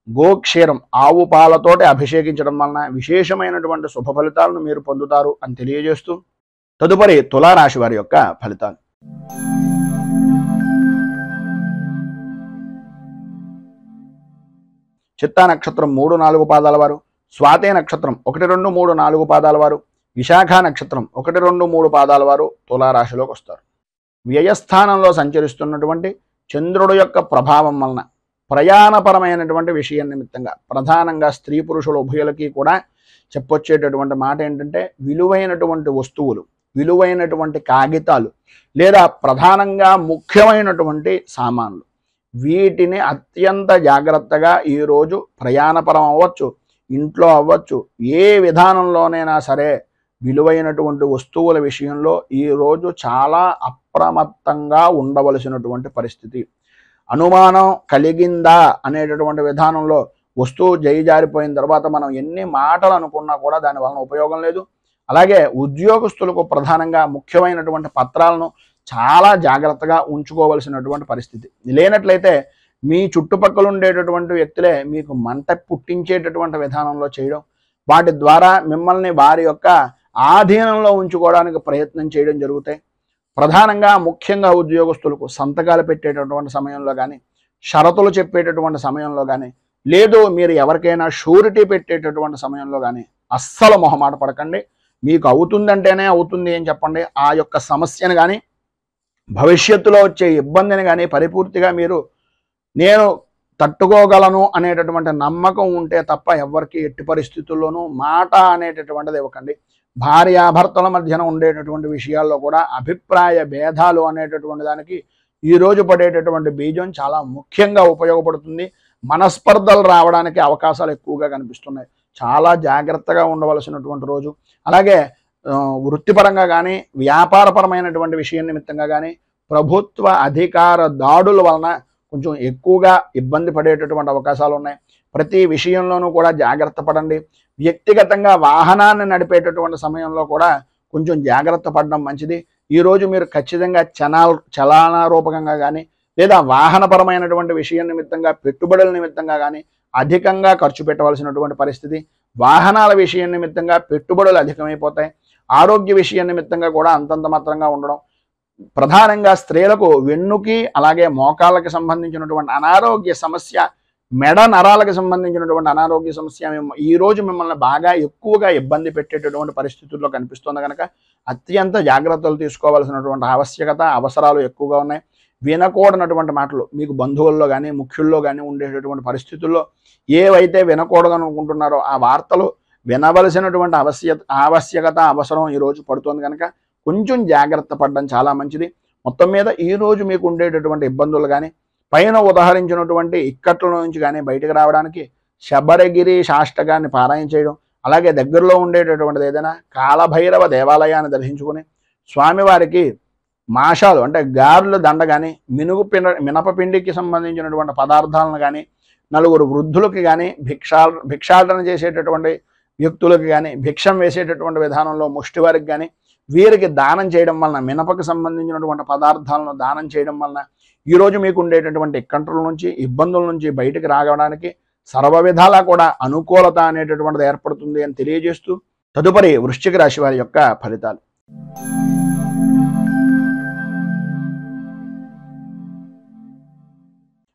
గోక్షీరం ఆవు పాలతోటి అభిషేకించడం వలన విశేషమైనటువంటి శుభ ఫలితాలను మీరు పొందుతారు అని తెలియజేస్తూ తదుపరి తులారాశి వారి యొక్క ఫలితాలు. చిత్తా నక్షత్రం 3, 4 పాదాల వారు, స్వాతే నక్షత్రం 1, 2, 3, 4 పాదాల వారు, విశాఖ నక్షత్రం 1, 2, 3 పాదాల వారు తులారాశిలోకి వస్తారు. వ్యయస్థానంలో సంచరిస్తున్నటువంటి చంద్రుడు యొక్క ప్రభావం వలన ప్రయాణపరమైనటువంటి విషయం నిమిత్తంగా ప్రధానంగా స్త్రీ పురుషుల ఉభయులకి కూడా చెప్పొచ్చేటటువంటి మాట ఏంటంటే విలువైనటువంటి వస్తువులు, విలువైనటువంటి కాగితాలు లేదా ప్రధానంగా ముఖ్యమైనటువంటి సామాన్లు, వీటిని అత్యంత జాగ్రత్తగా ఈరోజు ప్రయాణపరం అవ్వచ్చు, ఇంట్లో అవ్వచ్చు, ఏ విధానంలోనైనా సరే విలువైనటువంటి వస్తువుల విషయంలో ఈరోజు చాలా అప్రమత్తంగా ఉండవలసినటువంటి పరిస్థితి. అనుమానం కలిగిందా అనేటటువంటి విధానంలో వస్తువు జారిపోయిన తర్వాత మనం ఎన్ని మాటలు అనుకున్నా కూడా దాని వలన ఉపయోగం లేదు. అలాగే ఉద్యోగస్తులకు ప్రధానంగా ముఖ్యమైనటువంటి పత్రాలను చాలా జాగ్రత్తగా ఉంచుకోవలసినటువంటి పరిస్థితి. లేనట్లయితే మీ చుట్టుపక్కల ఉండేటటువంటి వ్యక్తులే మీకు మంట పుట్టించేటటువంటి విధానంలో చేయడం, వాటి ద్వారా మిమ్మల్ని వారి యొక్క ఆధీనంలో ఉంచుకోవడానికి ప్రయత్నం చేయడం జరుగుతాయి. ప్రధానంగా ముఖ్యంగా ఉద్యోగస్తులకు సంతకాలు పెట్టేటటువంటి సమయంలో కానీ, షరతులు చెప్పేటటువంటి సమయంలో కానీ, లేదు మీరు ఎవరికైనా షూరిటీ పెట్టేటటువంటి సమయంలో కానీ అస్సలు మొహమాట పడకండి. మీకు అవుతుందంటేనే అవుతుంది అని చెప్పండి. ఆ యొక్క సమస్యను కానీ భవిష్యత్తులో వచ్చే ఇబ్బందిని కానీ పరిపూర్తిగా మీరు నేను తట్టుకోగలను అనేటటువంటి నమ్మకం ఉంటే తప్ప ఎవరికి ఎట్టి పరిస్థితుల్లోనూ మాట అనేటటువంటిది ఇవ్వకండి. భార్యాభర్తల మధ్యన ఉండేటటువంటి విషయాల్లో కూడా అభిప్రాయ భేదాలు అనేటటువంటి దానికి ఈరోజు పడేటటువంటి బీజం చాలా ముఖ్యంగా ఉపయోగపడుతుంది. మనస్పర్ధలు రావడానికి అవకాశాలు ఎక్కువగా కనిపిస్తున్నాయి. చాలా జాగ్రత్తగా ఉండవలసినటువంటి రోజు. అలాగే వృత్తిపరంగా కానీ వ్యాపారపరమైనటువంటి విషయం నిమిత్తంగా కానీ ప్రభుత్వ అధికార దాడుల వలన కొంచెం ఎక్కువగా ఇబ్బంది పడేటటువంటి అవకాశాలు ఉన్నాయి. ప్రతి విషయంలోనూ కూడా జాగ్రత్త పడండి. వ్యక్తిగతంగా వాహనాన్ని నడిపేటటువంటి సమయంలో కూడా కొంచెం జాగ్రత్త పడడం మంచిది. ఈరోజు మీరు ఖచ్చితంగా చలానా రూపకంగా కానీ లేదా వాహనపరమైనటువంటి విషయం నిమిత్తంగా పెట్టుబడుల నిమిత్తంగా కానీ అధికంగా ఖర్చు పెట్టవలసినటువంటి పరిస్థితి. వాహనాల విషయం నిమిత్తంగా పెట్టుబడులు అధికమైపోతాయి. ఆరోగ్య విషయం నిమిత్తంగా కూడా అంతంత మాత్రంగా ఉండడం. ప్రధానంగా స్త్రీలకు వెన్నుకి అలాగే మోకాళ్ళకి సంబంధించినటువంటి అనారోగ్య సమస్య, మెడ నరాలకు సంబంధించినటువంటి అనారోగ్య సమస్య ఈరోజు మిమ్మల్ని బాగా ఎక్కువగా ఇబ్బంది పెట్టేటటువంటి పరిస్థితుల్లో కనిపిస్తుంది. కనుక అత్యంత జాగ్రత్తలు తీసుకోవాల్సినటువంటి ఆవశ్యకత, అవసరాలు ఎక్కువగా ఉన్నాయి. వినకూడనటువంటి మాటలు మీకు బంధువుల్లో కానీ ముఖ్యుల్లో కానీ ఉండేటటువంటి పరిస్థితుల్లో ఏవైతే వినకూడదనుకుంటున్నారో ఆ వార్తలు వినవలసినటువంటి ఆవశ్యకత, అవసరం ఈరోజు పడుతుంది. కనుక కొంచెం జాగ్రత్త పడడం చాలా మంచిది. మొత్తం మీద ఈరోజు మీకు ఉండేటటువంటి ఇబ్బందులు కానీ పైన ఉదాహరించినటువంటి ఇక్కట్ల నుంచి కానీ బయటకు రావడానికి శబరగిరి శాష్టకాన్ని పారాయణ చేయడం, అలాగే దగ్గరలో ఉండేటటువంటిది ఏదైనా కాలభైరవ దేవాలయాన్ని దర్శించుకొని స్వామివారికి మాషాలు అంటే గారెల దండ కానీ మినపపిండికి సంబంధించినటువంటి పదార్థాలను కానీ నలుగురు వృద్ధులకి కానీ భిక్షాటన చేసేటటువంటి వ్యక్తులకు కానీ భిక్షం వేసేటటువంటి విధానంలో ముష్టివారికి కానీ వీరికి దానం చేయడం వలన మినపకు సంబంధించినటువంటి పదార్థాలను దానం చేయడం వలన ఈరోజు మీకు ఉండేటటువంటి ఇక్కంట్రుల నుంచి ఇబ్బందుల నుంచి బయటకు రావడానికి సర్వ విధాలా కూడా అనుకూలత అనేటటువంటిది ఏర్పడుతుంది అని తెలియజేస్తూ తదుపరి వృశ్చిక రాశి వారి యొక్క ఫలితాలు.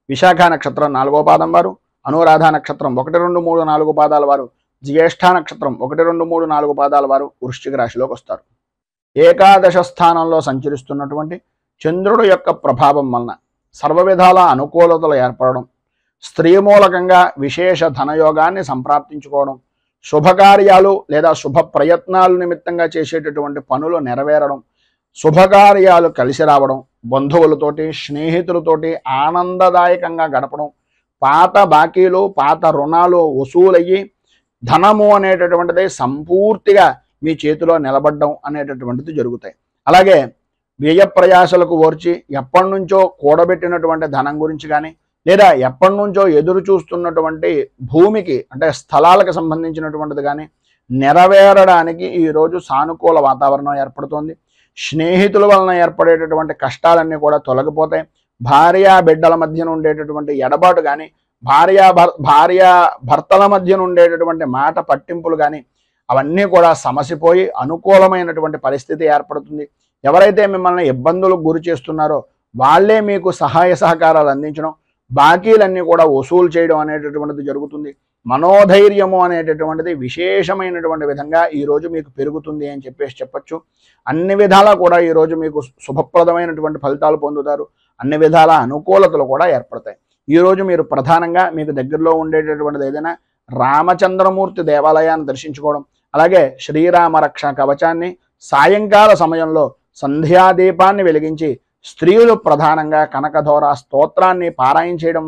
విశాఖ నక్షత్రం 4వ పాదం వారు, అనురాధ నక్షత్రం 1, 2, 3, 4 పాదాల వారు, జ్యేష్ఠ నక్షత్రం 1, 2, 3, 4 పాదాల వారు వృశ్చిక రాశిలోకి వస్తారు. ఏకాదశ స్థానంలో సంచరిస్తున్నటువంటి చంద్రుడు యొక్క ప్రభావం వలన సర్వ విధాల అనుకూలతలు ఏర్పడడం, స్త్రీ మూలకంగా విశేష ధనయోగాన్ని సంప్రాప్తించుకోవడం, శుభకార్యాలు లేదా శుభ ప్రయత్నాల నిమిత్తంగా చేసేటటువంటి పనులు నెరవేరడం, శుభకార్యాలు కలిసి రావడం, బంధువులతోటి స్నేహితులతోటి ఆనందదాయకంగా గడపడం, పాత బాకీలు పాత రుణాలు వసూలయ్యి ధనము అనేటటువంటిది సంపూర్తిగా మీ చేతిలో నిలబడడం అనేటటువంటిది జరుగుతాయి. అలాగే వ్యయ ప్రయాసలకు ఓర్చి ఎప్పటి నుంచో కూడబెట్టినటువంటి ధనం గురించి కానీ లేదా ఎప్పటి నుంచో ఎదురు చూస్తున్నటువంటి భూమికి అంటే స్థలాలకు సంబంధించినటువంటిది కానీ నెరవేరడానికి ఈరోజు సానుకూల వాతావరణం ఏర్పడుతోంది. స్నేహితుల వలన ఏర్పడేటటువంటి కష్టాలన్నీ కూడా తొలగిపోతాయి. భార్యా బిడ్డల మధ్యన ఉండేటటువంటి ఎడబాటు కానీ భార్యా భర్తల మధ్యన ఉండేటటువంటి మాట పట్టింపులు కానీ అవన్నీ కూడా సమసిపోయి అనుకూలమైనటువంటి పరిస్థితి ఏర్పడుతుంది. ఎవరైతే మిమ్మల్ని ఇబ్బందులకు గురి చేస్తున్నారో వాళ్ళే మీకు సహాయ సహకారాలు అందించడం, బాకీలన్నీ కూడా వసూలు చేయడం అనేటటువంటిది జరుగుతుంది. మనోధైర్యము అనేటటువంటిది విశేషమైనటువంటి విధంగా ఈరోజు మీకు పెరుగుతుంది అని చెప్పచ్చు. అన్ని విధాలా కూడా ఈరోజు మీకు శుభప్రదమైనటువంటి ఫలితాలు పొందుతారు. అన్ని విధాల అనుకూలతలు కూడా ఏర్పడతాయి. ఈరోజు మీరు ప్రధానంగా మీకు దగ్గరలో ఉండేటటువంటిది ఏదైనా రామచంద్రమూర్తి దేవాలయాన్ని దర్శించుకోవడం, అలాగే శ్రీరామ రక్ష కవచాన్ని సాయంకాల సమయంలో సంధ్యాదీపాన్ని వెలిగించి స్త్రీలు ప్రధానంగా కనకధార స్తోత్రాన్ని పారాయణ చేయడం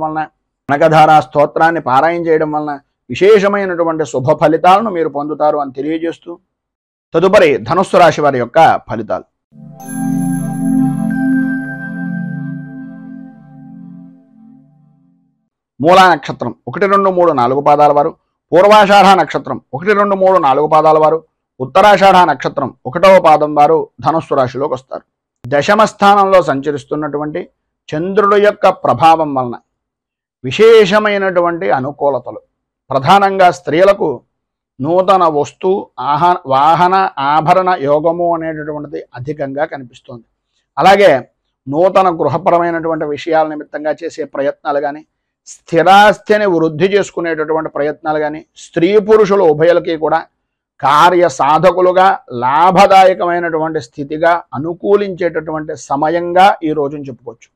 వలన విశేషమైనటువంటి శుభ ఫలితాలను మీరు పొందుతారు అని తెలియజేస్తూ, తదుపరి ధనుస్సు రాశి వారి యొక్క ఫలితాలు. మూలా నక్షత్రం 1, 2, 3, 4 పాదాల వారు, పూర్వాషాఢ నక్షత్రం 1, 2, 3, 4 పాదాల వారు, ఉత్తరాషాఢ నక్షత్రం 1వ పాదం వారు ధనుస్సు రాశిలోకి వస్తారు. దశమ స్థానంలో సంచరిస్తున్నటువంటి చంద్రుడి యొక్క ప్రభావం వలన విశేషమైనటువంటి అనుకూలతలు, ప్రధానంగా స్త్రీలకు నూతన వస్తు వాహన ఆభరణ యోగము అనేటటువంటిది అధికంగా కనిపిస్తోంది. అలాగే నూతన గృహపరమైనటువంటి విషయాల నిమిత్తంగా చేసే ప్రయత్నాలు కానీ, స్థిరాస్తిని వృద్ధి చేసుకునేటటువంటి ప్రయత్నాలు కానీ, స్త్రీ పురుషులు ఉభయులకి కూడా కార్య సాధకులుగా లాభదాయకమైనటువంటి స్థితిగా అనుకూలించేటటువంటి సమయంగా ఈ రోజును చెప్పుకోవచ్చు.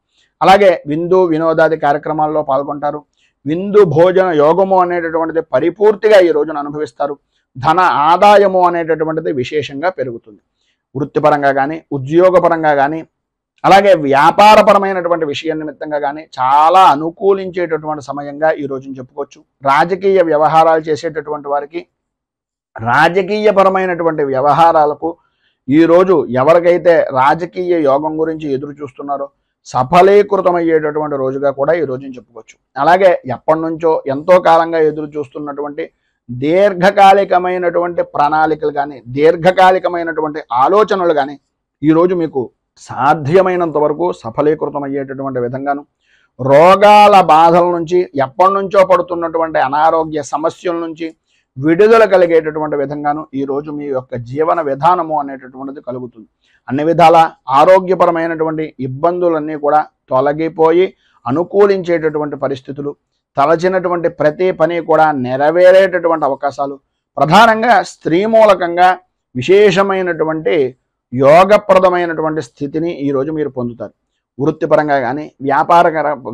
అలాగే విందు వినోదాది కార్యక్రమాల్లో పాల్గొంటారు. విందు భోజన యోగము అనేటటువంటిది పరిపూర్తిగా ఈ రోజున అనుభవిస్తారు. ధన ఆదాయము అనేటటువంటిది విశేషంగా పెరుగుతుంది. వృత్తిపరంగా కానీ, ఉద్యోగపరంగా కానీ, అలాగే వ్యాపారపరమైనటువంటి విషయం నిమిత్తంగా కానీ చాలా అనుకూలించేటటువంటి సమయంగా ఈ రోజున చెప్పుకోవచ్చు. రాజకీయ వ్యవహారాలు చేసేటటువంటి వారికి రాజకీయపరమైనటువంటి వ్యవహారాలకు ఈరోజు ఎవరికైతే రాజకీయ యోగం గురించి ఎదురు చూస్తున్నారో సఫలీకృతమయ్యేటటువంటి రోజుగా కూడా ఈ రోజున చెప్పుకోవచ్చు. అలాగే ఎప్పటి నుంచో ఎంతో కాలంగా ఎదురు చూస్తున్నటువంటి దీర్ఘకాలికమైనటువంటి ప్రణాళికలు కానీ, దీర్ఘకాలికమైనటువంటి ఆలోచనలు కానీ ఈరోజు మీకు సాధ్యమైనంత వరకు సఫలీకృతమయ్యేటటువంటి విధంగాను, రోగాల బాధల నుంచి, ఎప్పటి నుంచో పడుతున్నటువంటి అనారోగ్య సమస్యల నుంచి విడుదల కలిగేటటువంటి విధంగాను ఈరోజు మీ యొక్క జీవన విధానము అనేటటువంటిది కలుగుతుంది. అన్ని విధాల ఆరోగ్యపరమైనటువంటి ఇబ్బందులన్నీ కూడా తొలగిపోయి అనుకూలించేటటువంటి పరిస్థితులు, తలచినటువంటి ప్రతి పని కూడా నెరవేరేటటువంటి అవకాశాలు, ప్రధానంగా స్త్రీ మూలకంగా విశేషమైనటువంటి యోగప్రదమైనటువంటి స్థితిని ఈరోజు మీరు పొందుతారు. వృత్తిపరంగా కానీ,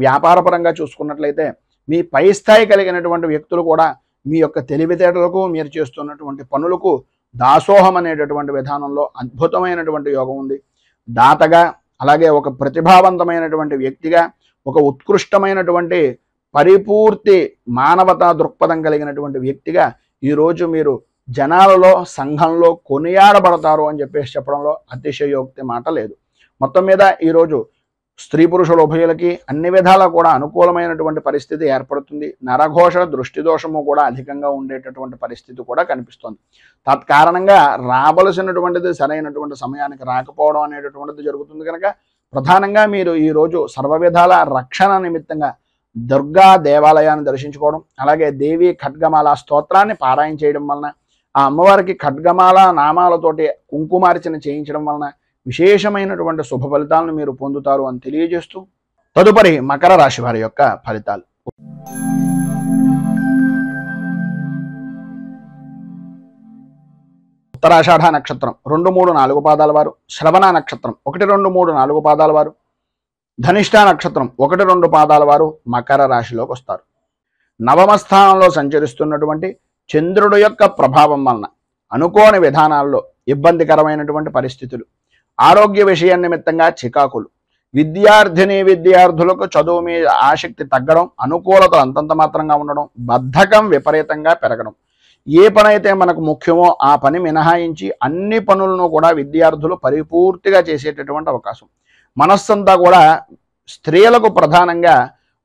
వ్యాపారపరంగా చూసుకున్నట్లయితే మీ పై స్థాయి కలిగినటువంటి వ్యక్తులు కూడా మీ యొక్క తెలివితేటలకు, మీరు చేస్తున్నటువంటి పనులకు దాసోహం అనేటటువంటి విధానంలో అద్భుతమైనటువంటి యోగం ఉంది. దాతగా, అలాగే ఒక ప్రతిభావంతమైనటువంటి వ్యక్తిగా, ఒక ఉత్కృష్టమైనటువంటి పరిపూర్తి మానవతా దృక్పథం కలిగినటువంటి వ్యక్తిగా ఈరోజు మీరు జనాలలో, సంఘంలో కొనియాడబడతారు అని చెప్పేసి చెప్పడంలో అతిశయోక్తి మాట లేదు. మొత్తం మీద ఈరోజు స్త్రీ పురుషుల ఉభయులకి అన్ని విధాలా కూడా అనుకూలమైనటువంటి పరిస్థితి ఏర్పడుతుంది. నరఘోష దృష్టి దోషము కూడా అధికంగా ఉండేటటువంటి పరిస్థితి కూడా కనిపిస్తుంది. తత్కారణంగా రావలసినటువంటిది సరైనటువంటి సమయానికి రాకపోవడం అనేటటువంటిది జరుగుతుంది. కనుక ప్రధానంగా మీరు ఈరోజు సర్వ విధాల రక్షణ నిమిత్తంగా దుర్గా దేవాలయాన్ని దర్శించుకోవడం, అలాగే దేవి ఖడ్గమాల స్తోత్రాన్ని పారాయణ చేయడం వలన, ఆ అమ్మవారికి ఖడ్గమాల నామాలతోటి కుంకుమార్చన చేయించడం వలన విశేషమైనటువంటి శుభ ఫలితాలను మీరు పొందుతారు అని తెలియజేస్తూ, తదుపరి మకర రాశి వారి యొక్క ఫలితాలు. ఉత్తరాషాఢ నక్షత్రం 2, 3, 4 పాదాల వారు, శ్రవణ నక్షత్రం 1, 2, 3, 4 పాదాల వారు, ధనిష్ఠా నక్షత్రం 1, 2 పాదాల వారు మకర రాశిలోకి వస్తారు. నవమ స్థానంలో సంచరిస్తున్నటువంటి చంద్రుడు యొక్క ప్రభావం వలన అనుకోని విధానాల్లో ఇబ్బందికరమైనటువంటి పరిస్థితులు, ఆరోగ్య విషయం నిమిత్తంగా చికాకులు, విద్యార్థులకు చదువు మీద ఆసక్తి తగ్గడం, అనుకూలతలు అంతంత మాత్రంగా ఉండడం, బద్ధకం విపరీతంగా పెరగడం, ఏ పని అయితే మనకు ముఖ్యమో ఆ పని మినహాయించి అన్ని పనులను కూడా విద్యార్థులు పరిపూర్తిగా చేసేటటువంటి అవకాశం. మనస్సంతా కూడా స్త్రీలకు ప్రధానంగా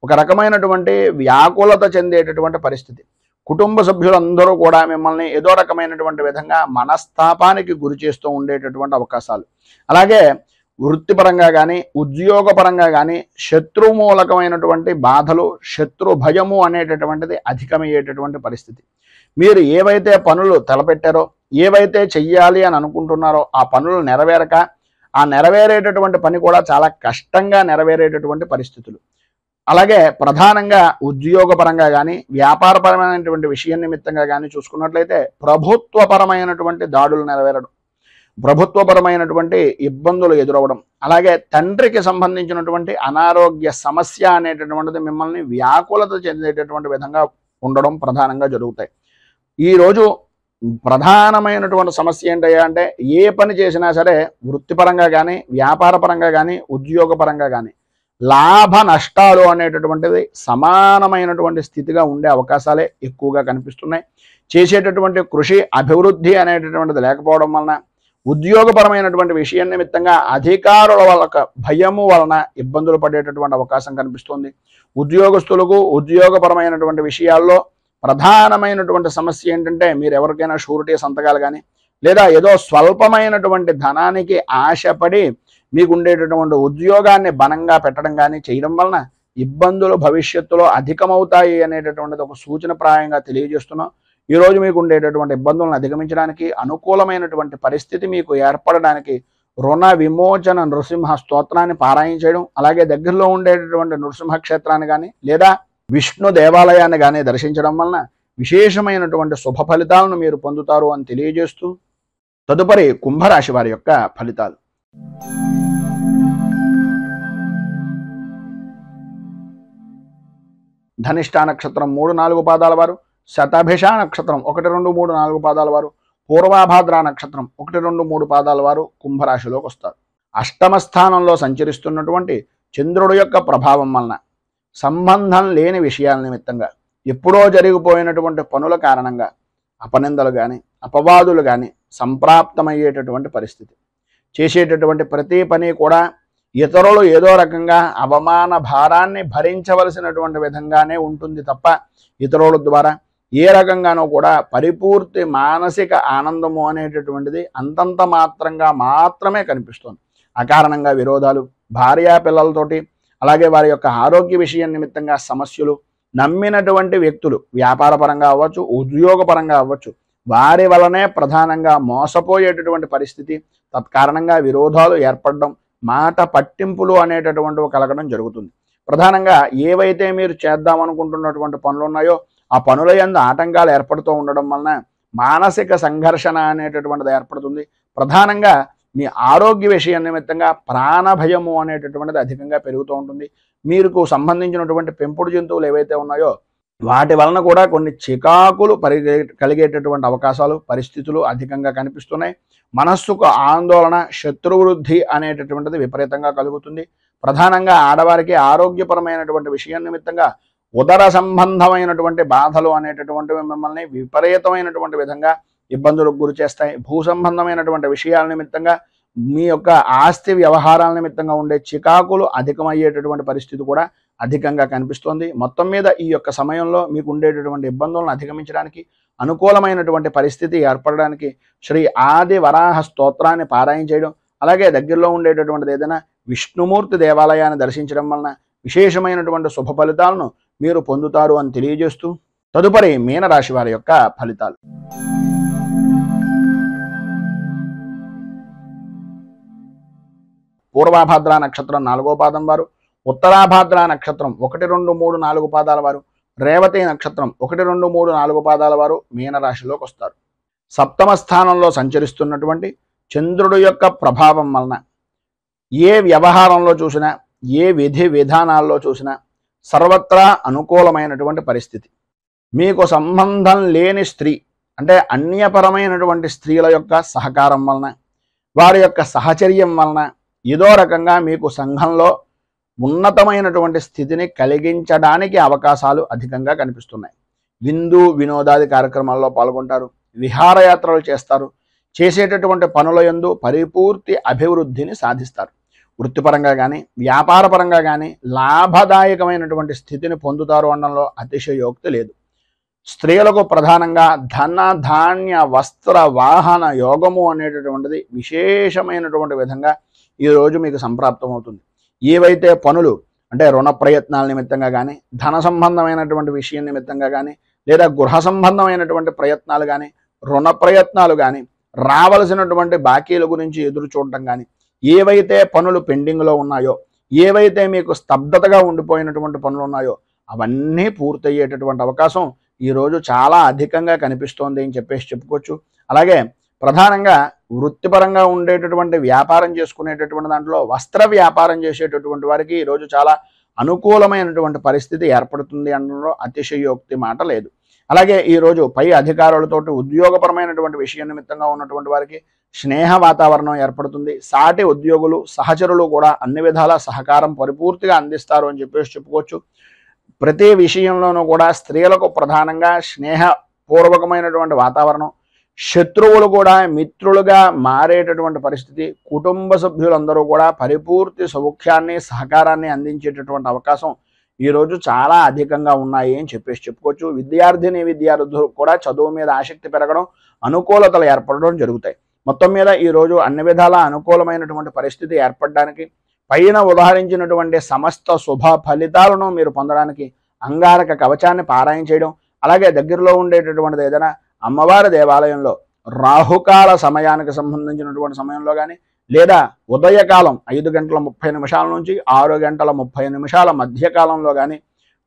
ఒక రకమైనటువంటి వ్యాకులత చెందేటటువంటి పరిస్థితి. కుటుంబ సభ్యులందరూ కూడా మిమ్మల్ని ఏదో రకమైనటువంటి విధంగా మనస్తాపానికి గురి చేస్తూ ఉండేటటువంటి అవకాశాలు. అలాగే వృత్తిపరంగా కానీ, ఉద్యోగపరంగా కానీ శత్రుమూలకమైనటువంటి బాధలు, శత్రు భయము అనేటటువంటిది అధికమయ్యేటటువంటి పరిస్థితి. మీరు ఏవైతే పనులు తలపెట్టారో, ఏవైతే చెయ్యాలి అని అనుకుంటున్నారో ఆ పనులు నెరవేరక, ఆ నెరవేరేటటువంటి పని కూడా చాలా కష్టంగా నెరవేరేటటువంటి పరిస్థితులు. అలాగే ప్రధానంగా ఉద్యోగపరంగా కానీ, వ్యాపారపరమైనటువంటి విషయం నిమిత్తంగా కానీ చూసుకున్నట్లయితే ప్రభుత్వపరమైనటువంటి దాడులు నెరవేరడం, ప్రభుత్వపరమైనటువంటి ఇబ్బందులు ఎదురవ్వడం, అలాగే తండ్రికి సంబంధించినటువంటి అనారోగ్య సమస్య అనేటటువంటిది మిమ్మల్ని వ్యాకులత చెందేటటువంటి విధంగా ఉండడం ప్రధానంగా జరుగుతాయి. ఈరోజు ప్రధానమైనటువంటి సమస్య ఏంటయ్యా అంటే, ఏ పని చేసినా సరే వృత్తిపరంగా కానీ, వ్యాపారపరంగా కానీ, ఉద్యోగపరంగా కానీ లాభ నష్టాలు అనేటటువంటిది సమానమైనటువంటి స్థితిగా ఉండే అవకాశాలే ఎక్కువగా కనిపిస్తున్నాయి. చేసేటటువంటి కృషి అభివృద్ధి అనేటటువంటిది లేకపోవడం వలన, ఉద్యోగపరమైనటువంటి విషయం నిమిత్తంగా అధికారుల వాళ్ళ భయము వలన ఇబ్బందులు పడేటటువంటి అవకాశం కనిపిస్తుంది. ఉద్యోగస్తులకు ఉద్యోగపరమైనటువంటి విషయాల్లో ప్రధానమైనటువంటి సమస్య ఏంటంటే, మీరు ఎవరికైనా షూరిటీ సంతకాలు కానీ, లేదా ఏదో స్వల్పమైనటువంటి ధనానికి ఆశపడి మీకు ఉండేటటువంటి ఉద్యోగాన్ని బలంగా పెట్టడం కానీ చేయడం వలన ఇబ్బందులు భవిష్యత్తులో అధికమవుతాయి అనేటటువంటిది ఒక సూచనప్రాయంగా తెలియజేస్తున్నాం. ఈరోజు మీకు ఉండేటటువంటి ఇబ్బందులను అధిగమించడానికి, అనుకూలమైనటువంటి పరిస్థితి మీకు ఏర్పడడానికి రుణ విమోచన నృసింహ స్తోత్రాన్ని పారాయణ చేయడం, అలాగే దగ్గరలో ఉండేటటువంటి నృసింహ క్షేత్రాన్ని కానీ లేదా విష్ణు దేవాలయాన్ని కానీ దర్శించడం వలన విశేషమైనటువంటి శుభ ఫలితాలను మీరు పొందుతారు అని తెలియజేస్తూ, తదుపరి కుంభరాశి వారి యొక్క ఫలితాలు. ధనిష్ట నక్షత్రం 3-4 పాదాల వారు, శతభిష నక్షత్రం 1, 2, 3, 4 పాదాల వారు, పూర్వాభాద్ర నక్షత్రం 1, 2, 3 పాదాల వారు కుంభరాశిలోకి వస్తారు. అష్టమ స్థానంలో సంచరిస్తున్నటువంటి చంద్రుడి యొక్క ప్రభావం వలన సంబంధం లేని విషయాల నిమిత్తంగా, ఎప్పుడో జరిగిపోయినటువంటి పనుల కారణంగా అపనిందలు కానీ, అపవాదులు కానీ సంప్రాప్తమయ్యేటటువంటి పరిస్థితి. చేసేటటువంటి ప్రతి పని కూడా ఇతరులు ఏదో రకంగా అవమాన భారాన్ని భరించవలసినటువంటి విధంగానే ఉంటుంది తప్ప, ఇతరుల ద్వారా ఏ రకంగానూ కూడా పరిపూర్తి మానసిక ఆనందము అనేటటువంటిది అంతంత మాత్రంగా మాత్రమే కనిపిస్తుంది. అకారణంగా విరోధాలు, భార్యా పిల్లలతోటి, అలాగే వారి యొక్క ఆరోగ్య విషయం నిమిత్తంగా సమస్యలు, నమ్మినటువంటి వ్యక్తులు వ్యాపారపరంగా అవ్వచ్చు, ఉద్యోగపరంగా అవ్వచ్చు, వారి వలనే ప్రధానంగా మోసపోయేటటువంటి పరిస్థితి, తత్కారణంగా విరోధాలు ఏర్పడడం, మాట పట్టింపులు అనేటటువంటివి కలగడం జరుగుతుంది. ప్రధానంగా ఏవైతే మీరు చేద్దామనుకుంటున్నటువంటి పనులు ఉన్నాయో ఆ పనుల యందు ఆటంకాలు ఏర్పడుతూ ఉండడం వలన మానసిక సంఘర్షణ అనేటటువంటిది ఏర్పడుతుంది. ప్రధానంగా మీ ఆరోగ్య విషయం నిమిత్తంగా ప్రాణభయము అనేటటువంటిది అధికంగా పెరుగుతూ ఉంటుంది. మీకు సంబంధించినటువంటి పెంపుడు జంతువులు ఏవైతే ఉన్నాయో వాటి వలన కూడా కొన్ని చికాకులు కలిగేటటువంటి అవకాశాలు, పరిస్థితులు అధికంగా కనిపిస్తున్నాయి. మనస్సుకు ఆందోళన, శత్రువృద్ధి అనేటటువంటిది విపరీతంగా కలుగుతుంది. ప్రధానంగా ఆడవారికి ఆరోగ్యపరమైనటువంటి విషయం నిమిత్తంగా ఉదర సంబంధమైనటువంటి బాధలు అనేటటువంటివి మిమ్మల్ని విపరీతమైనటువంటి విధంగా ఇబ్బందులకు గురి చేస్తాయి. భూ సంబంధమైనటువంటి విషయాల నిమిత్తంగా, మీ యొక్క ఆస్తి వ్యవహారాల నిమిత్తంగా ఉండే చికాకులు అధికమయ్యేటటువంటి పరిస్థితి కూడా అధికంగా కనిపిస్తోంది. మొత్తం మీద ఈ యొక్క సమయంలో మీకు ఉండేటటువంటి ఇబ్బందులను అధిగమించడానికి, అనుకూలమైనటువంటి పరిస్థితి ఏర్పడడానికి శ్రీ ఆది వరాహ స్తోత్రాన్ని పారాయణ చేయడం, అలాగే దగ్గరలో ఉండేటటువంటిది ఏదైనా విష్ణుమూర్తి దేవాలయాన్ని దర్శించడం వలన విశేషమైనటువంటి శుభ ఫలితాలను మీరు పొందుతారు అని తెలియజేస్తూ, తదుపరి మీనరాశి వారి యొక్క ఫలితాలు. పూర్వాభాద్ర నక్షత్రం 4వ పాదం వారు, ఉత్తరాభాద్ర నక్షత్రం 1, 2, 3, 4 పాదాల వారు, రేవతి నక్షత్రం 1, 2, 3, 4 పాదాల వారు మీనరాశిలోకి వస్తారు. సప్తమ స్థానంలో సంచరిస్తున్నటువంటి చంద్రుడు యొక్క ప్రభావం వలన ఏ వ్యవహారంలో చూసినా, ఏ విధి విధానాల్లో చూసినా సర్వత్రా అనుకూలమైనటువంటి పరిస్థితి. మీకు సంబంధం లేని స్త్రీ అంటే అన్యపరమైనటువంటి స్త్రీల యొక్క సహకారం వలన, వారి యొక్క సహచర్యం వలన ఏదో రకంగా మీకు సంఘంలో ఉన్నతమైనటువంటి స్థితిని కలిగించడానికి అవకాశాలు అధికంగా కనిపిస్తున్నాయి. విందు వినోదాది కార్యక్రమాల్లో పాల్గొంటారు, విహారయాత్రలు చేస్తారు, చేసేటటువంటి పనుల యందు పరిపూర్తి అభివృద్ధిని సాధిస్తారు. వృత్తిపరంగా కానీ, వ్యాపారపరంగా కానీ లాభదాయకమైనటువంటి స్థితిని పొందుతారు అనడంలో అతిశయోక్తి లేదు. స్త్రీలకు ప్రధానంగా ధన ధాన్య వస్త్ర వాహన యోగము అనేటటువంటిది విశేషమైనటువంటి విధంగా ఈరోజు మీకు సంప్రాప్తమవుతుంది. ఏవైతే పనులు అంటే రుణ ప్రయత్నాల నిమిత్తంగా కానీ, ధన సంబంధమైనటువంటి విషయం నిమిత్తంగా కానీ, లేదా గృహ సంబంధమైనటువంటి ప్రయత్నాలు కానీ, రుణ ప్రయత్నాలు కానీ, రావలసినటువంటి బాకీల గురించి ఎదురు చూడటం కానీ, ఏవైతే పనులు పెండింగ్లో ఉన్నాయో, ఏవైతే మీకు స్తబ్దతగా ఉండిపోయినటువంటి పనులు ఉన్నాయో అవన్నీ పూర్తయ్యేటటువంటి అవకాశం ఈరోజు చాలా అధికంగా కనిపిస్తోంది అని చెప్పేసి చెప్పుకోవచ్చు. అలాగే ప్రధానంగా వృత్తిపరంగా ఉండేటటువంటి వ్యాపారం చేసుకునేటటువంటి దాంట్లో వస్త్ర వ్యాపారం చేసేటటువంటి వారికి ఈరోజు చాలా అనుకూలమైనటువంటి పరిస్థితి ఏర్పడుతుంది అనడంలో అతిశయోక్తి మాట లేదు. అలాగే ఈరోజు పై అధికారులతోటి ఉద్యోగపరమైనటువంటి విషయం నిమిత్తంగా ఉన్నటువంటి వారికి స్నేహ వాతావరణం ఏర్పడుతుంది. సాటి ఉద్యోగులు సహచరులు కూడా అన్ని విధాల సహకారం పరిపూర్తిగా అందిస్తారు అని చెప్పుకోవచ్చు. ప్రతి విషయంలోనూ కూడా స్త్రీలకు ప్రధానంగా స్నేహపూర్వకమైనటువంటి వాతావరణం, శత్రువులు కూడా మిత్రులుగా మారేటటువంటి పరిస్థితి, కుటుంబ సభ్యులందరూ కూడా పరిపూర్తి సౌఖ్యాన్ని సహకారాన్ని అందించేటటువంటి అవకాశం ఈరోజు చాలా అధికంగా ఉన్నాయి అని చెప్పుకోవచ్చు. విద్యార్థులు కూడా చదువు మీద ఆసక్తి పెరగడం, అనుకూలతలు ఏర్పడడం జరుగుతాయి. మొత్తం మీద ఈరోజు అన్ని విధాల అనుకూలమైనటువంటి పరిస్థితి ఏర్పడడానికి, పైన ఉదాహరించినటువంటి సమస్త శుభ ఫలితాలను మీరు పొందడానికి అంగారక కవచాన్ని పారాయణ చేయడం, అలాగే దగ్గరలో ఉండేటటువంటిది ఏదైనా అమ్మవారి దేవాలయంలో రాహుకాల సమయానికి సంబంధించినటువంటి సమయంలో కానీ, లేదా ఉదయకాలం 5:30 నుంచి 6:30 మధ్యకాలంలో కానీ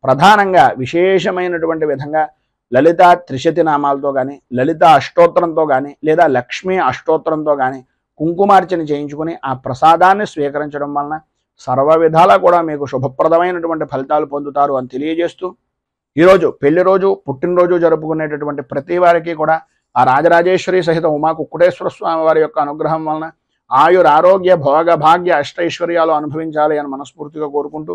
ప్రధానంగా విశేషమైనటువంటి విధంగా లలితా త్రిశతి నామాలతో కానీ, లలిత అష్టోత్తరంతో కానీ, లేదా లక్ష్మీ అష్టోత్తరంతో కానీ కుంకుమార్చన చేయించుకుని ఆ ప్రసాదాన్ని స్వీకరించడం వలన సర్వ విధాలా కూడా మీకు శుభప్రదమైనటువంటి ఫలితాలు పొందుతారు అని తెలియజేస్తూ, ఈరోజు పెళ్లి రోజు, పుట్టినరోజు జరుపుకునేటటువంటి ప్రతి వారికి కూడా ఆ రాజరాజేశ్వరి సహిత ఉమా కుక్కుటేశ్వర స్వామి వారి యొక్క అనుగ్రహం వలన ఆయుర ఆరోగ్య భోగ భాగ్య అష్టైశ్వర్యాలు అనుభవించాలి అని మనస్ఫూర్తిగా కోరుకుంటూ,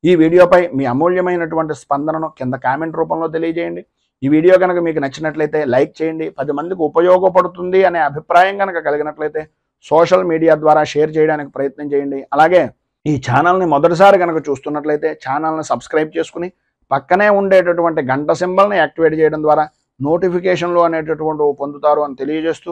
ఈ వీడియోపై మీ అమూల్యమైనటువంటి స్పందనను కింద కామెంట్ రూపంలో తెలియజేయండి. ఈ వీడియో కనుక మీకు నచ్చినట్లయితే లైక్ చేయండి. 10 మందికి ఉపయోగపడుతుంది అనే అభిప్రాయం కనుక కలిగినట్లయితే సోషల్ మీడియా ద్వారా షేర్ చేయడానికి ప్రయత్నం చేయండి. అలాగే ఈ ఛానల్ని మొదటిసారి కనుక చూస్తున్నట్లయితే ఛానల్ని సబ్స్క్రైబ్ చేసుకుని పక్కనే ఉండేటటువంటి గంట సింబల్ని యాక్టివేట్ చేయడం ద్వారా నోటిఫికేషన్లు అనేటటువంటి పొందుతారు అని తెలియజేస్తూ,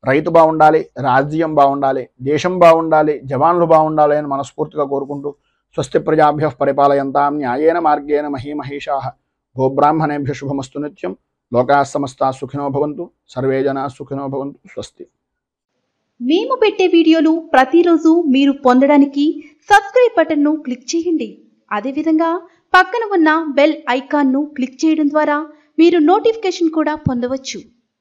రైతు బాగుండాలి, రాజ్యం బాగుండాలి, దేశం బాగుండాలి, జవాన్లు బాగుండాలి అని మనస్ఫూర్తిగా కోరుకుంటూ, స్వస్తి ప్రజాభ్యః పరిపాలయంతాం న్యాయేన మార్గేణ మహీమహేషాః గోబ్రాహ్మణేభ్యో శుభమస్తు నిత్యం. లోకాః సమస్తాః సుఖినో భవంతు. సర్వే జనాః సుఖినో భవంతు. స్వస్తి. మేము పెట్టే వీడియోలు ప్రతిరోజు మీరు పొందడానికి సబ్స్క్రైబ్ బటన్ను క్లిక్ చేయండి. అదేవిధంగా పక్కన ఉన్న బెల్ ఐకాన్ను క్లిక్ చేయడం ద్వారా మీరు నోటిఫికేషన్ కూడా పొందవచ్చు.